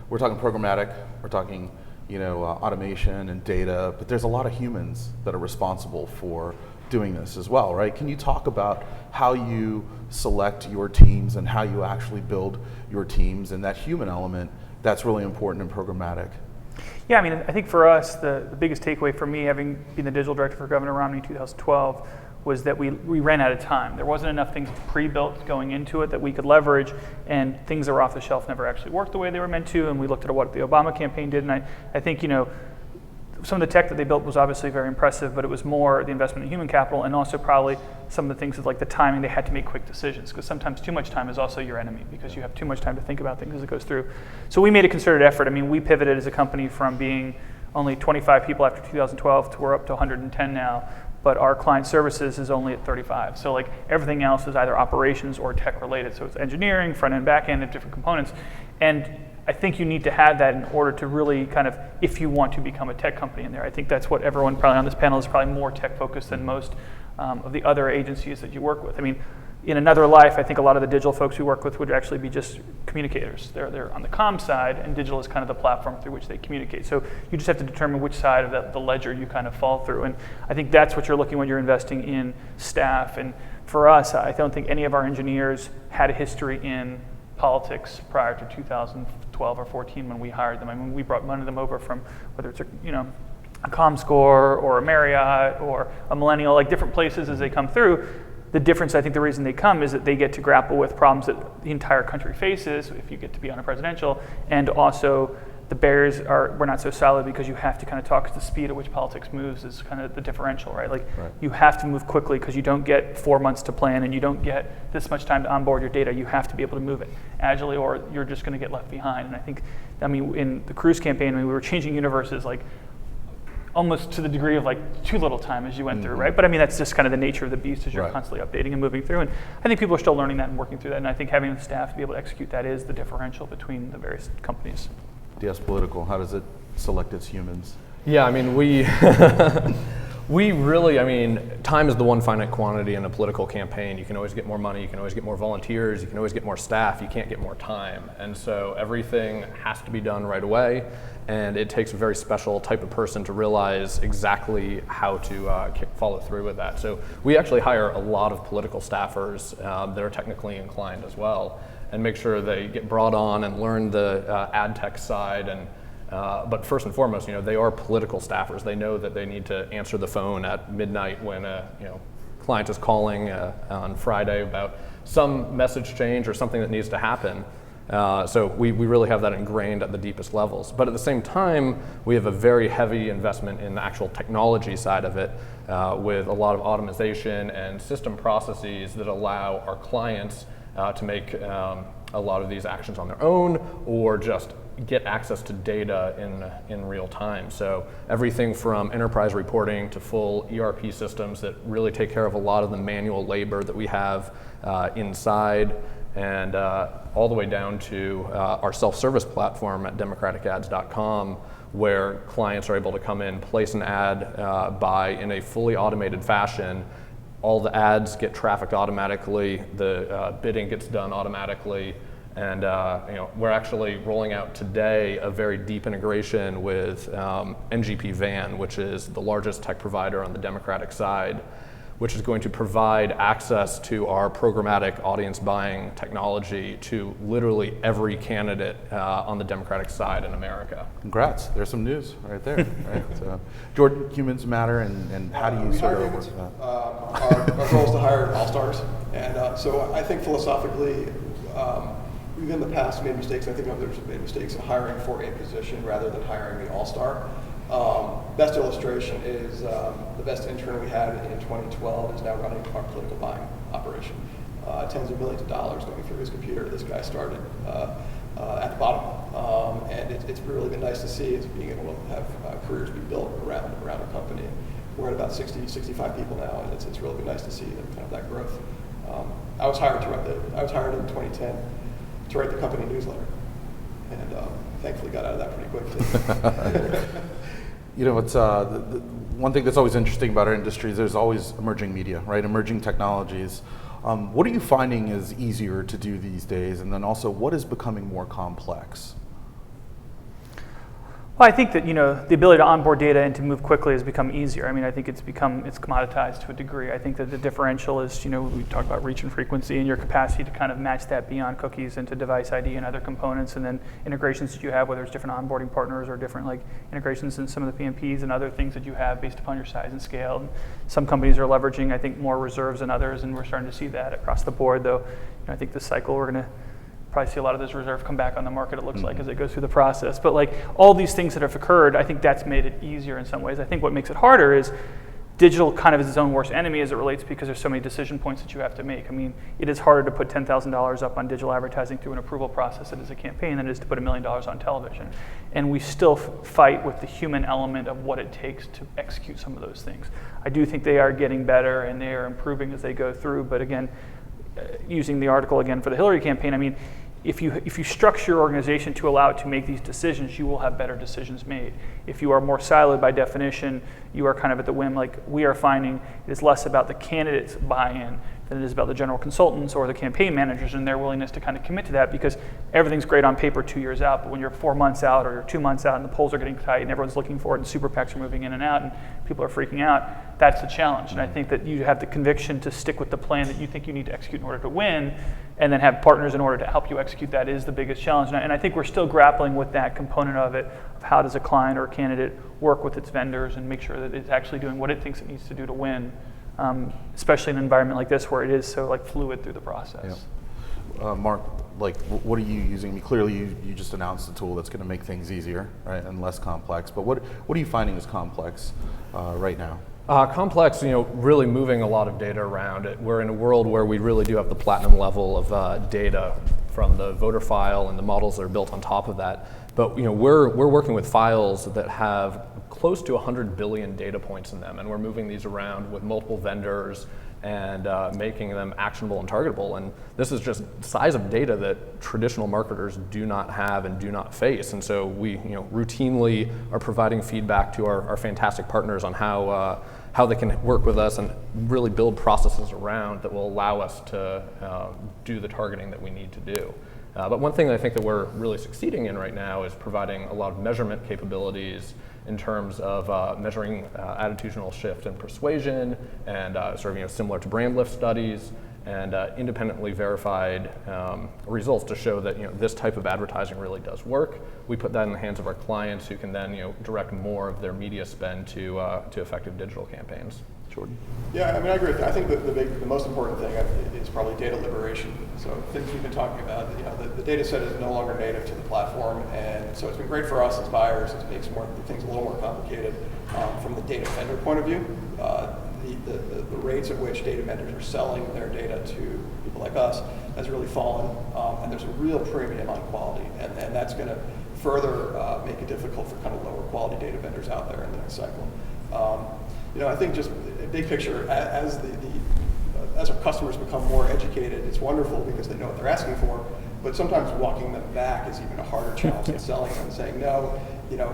we're talking programmatic, we're talking automation and data, but there's a lot of humans that are responsible for doing this as well, right? Can you talk about how you select your teams and how you actually build your teams and that human element that's really important in programmatic? Yeah, I mean, I think for us, the biggest takeaway for me, having been the digital director for Governor Romney in 2012, was that we ran out of time. There wasn't enough things pre-built going into it that we could leverage, and things that were off the shelf never actually worked the way they were meant to, and we looked at what the Obama campaign did, and I think, some of the tech that they built was obviously very impressive, but it was more the investment in human capital and also probably some of the things like the timing. They had to make quick decisions because sometimes too much time is also your enemy because you have too much time to think about things as it goes through. So we made a concerted effort. I mean, we pivoted as a company from being only 25 people after 2012 to we're up to 110 now, but our client services is only at 35. So like everything else is either operations or tech related. So it's engineering, front end, back end, and different components. And I think you need to have that in order to really kind of, if you want to become a tech company in there. I think that's what everyone probably on this panel is probably more tech focused than most of the other agencies that you work with. I mean, in another life, I think a lot of the digital folks we work with would actually be just communicators. They're on the comm side, and digital is kind of the platform through which they communicate. So you just have to determine which side of the ledger you kind of fall through. And I think that's what you're looking when you're investing in staff. And for us, I don't think any of our engineers had a history in politics prior to 2012 or 14 when we hired them. I mean, we brought one of them over from whether it's a ComScore or a Marriott or a Millennial, like different places as they come through. The difference, I think the reason they come is that they get to grapple with problems that the entire country faces if you get to be on a presidential, and also the barriers were not so solid because you have to kind of talk at the speed at which politics moves is kind of the differential, right? Like you have to move quickly because you don't get 4 months to plan and you don't get this much time to onboard your data. You have to be able to move it agilely or you're just going to get left behind. And I think, in the Cruz campaign, we were changing universes like almost to the degree of like too little time as you went through, right? But I mean, that's just kind of the nature of the beast as you're constantly updating and moving through. And I think people are still learning that and working through that. And I think having the staff to be able to execute that is the differential between the various companies. DS Political, how does it select its humans? Yeah, I mean, we really, time is the one finite quantity in a political campaign. You can always get more money, you can always get more volunteers, you can always get more staff, you can't get more time. And so everything has to be done right away, and it takes a very special type of person to realize exactly how to follow through with that. So we actually hire a lot of political staffers that are technically inclined as well, and make sure they get brought on and learn the ad tech side. And but first and foremost, they are political staffers. They know that they need to answer the phone at midnight when a client is calling on Friday about some message change or something that needs to happen. So we really have that ingrained at the deepest levels. But at the same time, we have a very heavy investment in the actual technology side of it, with a lot of automation and system processes that allow our clients to make a lot of these actions on their own or just get access to data in real time. So everything from enterprise reporting to full ERP systems that really take care of a lot of the manual labor that we have inside, and all the way down to our self-service platform at democraticads.com, where clients are able to come in, place an ad, buy in a fully automated fashion. All the ads get trafficked automatically, the bidding gets done automatically, and we're actually rolling out today a very deep integration with NGP Van, which is the largest tech provider on the Democratic side, which is going to provide access to our programmatic audience buying technology to literally every candidate on the Democratic side in America. Congrats, there's some news right there. Right? So, Jordan, humans matter, and how do you sort of work with that? Our goal is to hire all-stars, and so I think philosophically, we've in the past made mistakes. I think others have made mistakes in hiring for a position rather than hiring the all-star. Best illustration is the best intern we had in 2012 is now running our political buying operation. Tens of millions of dollars going through his computer. This guy started at the bottom, and it's really been nice to see is being able to have careers be built around our company. We're at about 60, 65 people now, and it's really been nice to see kind of that growth. I was hired in 2010 to write the company newsletter, and thankfully got out of that pretty quickly. It's the one thing that's always interesting about our industry is there's always emerging media, right? Emerging technologies. What are you finding is easier to do these days? And then also, what is becoming more complex? Well, I think that the ability to onboard data and to move quickly has become easier. I mean, I think it's commoditized to a degree. I think that the differential is, we talk about reach and frequency and your capacity to kind of match that beyond cookies into device ID and other components, and then integrations that you have, whether it's different onboarding partners or different integrations in some of the PMPs and other things that you have based upon your size and scale. And some companies are leveraging, I think, more reserves than others, and we're starting to see that across the board. Though, I think this cycle we're going to probably see a lot of those reserves come back on the market, it looks like, as it goes through the process. But all these things that have occurred, I think that's made it easier in some ways. I think what makes it harder is digital kind of is its own worst enemy as it relates, because there's so many decision points that you have to make. I mean, it is harder to put $10,000 up on digital advertising through an approval process that is a campaign than it is to put $1 million on television. And we still fight with the human element of what it takes to execute some of those things. I do think they are getting better and they are improving as they go through, but again, using the article again for the Hillary campaign, I mean, if you structure your organization to allow it to make these decisions, you will have better decisions made. If you are more siloed by definition, you are kind of at the whim. Like we are finding, it is less about the candidates' buy-in than it is about the general consultants or the campaign managers and their willingness to kind of commit to that, because everything's great on paper 2 years out, but when you're 4 months out or you're 2 months out and the polls are getting tight and everyone's looking for it and super PACs are moving in and out and people are freaking out, that's the challenge. And I think that you have the conviction to stick with the plan that you think you need to execute in order to win, and then have partners in order to help you execute that is the biggest challenge. And I think we're still grappling with that component of it, of how does a client or a candidate work with its vendors and make sure that it's actually doing what it thinks it needs to do to win. Especially in an environment like this where it is so fluid through the process. Yeah. Mark, what are you using? I mean, clearly you just announced a tool that's going to make things easier, right, and less complex. But what are you finding is complex right now? Complex, really moving a lot of data around. We're in a world where we really do have the platinum level of data from the voter file and the models that are built on top of that. But we're working with files that have close to 100 billion data points in them, and we're moving these around with multiple vendors and making them actionable and targetable. And this is just size of data that traditional marketers do not have and do not face. And so we routinely are providing feedback to our fantastic partners on how they can work with us and really build processes around that will allow us to do the targeting that we need to do. But one thing that I think that we're really succeeding in right now is providing a lot of measurement capabilities in terms of measuring attitudinal shift and persuasion, and similar to brand lift studies, and independently verified results to show that this type of advertising really does work. We put that in the hands of our clients, who can then direct more of their media spend to effective digital campaigns. Jordan. Yeah, I mean, I agree with that. I think the most important thing is probably data liberation. So things we've been talking about, the data set is no longer native to the platform, and so it's been great for us as buyers. It makes things a little more complicated from the data vendor point of view. The rates at which data vendors are selling their data to people like us has really fallen, and there's a real premium on quality, and that's going to further make it difficult for kind of lower quality data vendors out there in the next cycle. I think just a big picture, as our customers become more educated, it's wonderful because they know what they're asking for, but sometimes walking them back is even a harder challenge than selling them and saying, no,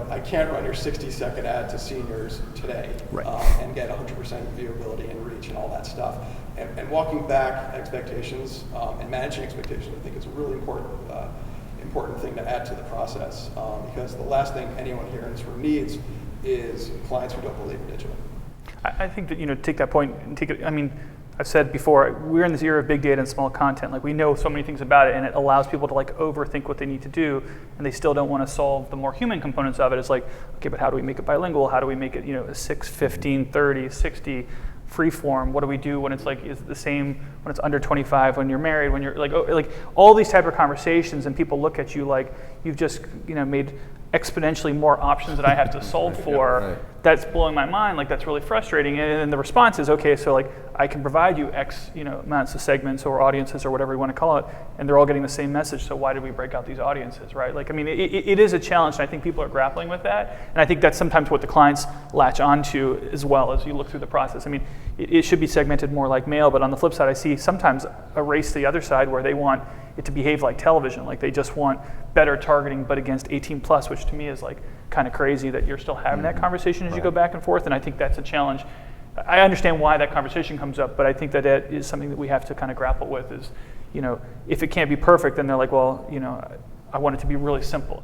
I can't run your 60-second ad to seniors today, right, and get 100% viewability and reach and all that stuff. And walking back expectations and managing expectations, I think is a really important thing to add to the process, because the last thing anyone here in this room needs is clients who don't believe in digital. I think that take that point and take it. I mean, I've said before, we're in this era of big data and small content. We know so many things about it, and it allows people to overthink what they need to do, and they still don't want to solve the more human components of it. It's okay, but how do we make it bilingual? How do we make it a 6, 15, 30, 60 free form? What do we do when it's is it the same when it's under 25, when you're married, when you're all these type of conversations, and people look at you like you've just made exponentially more options that I have to solve for. Yeah, right. That's blowing my mind. That's really frustrating. And then the response is, okay, so I can provide you X amounts of segments or audiences or whatever you want to call it, and they're all getting the same message. So why did we break out these audiences, right? It is a challenge, and I think people are grappling with that. And I think that's sometimes what the clients latch onto as well as you look through the process. I mean, it should be segmented more like mail, but on the flip side, I see sometimes a race to the other side where they want it to behave like television. They just want better targeting, but against 18 plus, which to me is kind of crazy that you're still having that conversation as you go back and forth. And I think that's a challenge. I understand why that conversation comes up, but I think that is something that we have to kind of grapple with is, if it can't be perfect, then they're well, I want it to be really simple.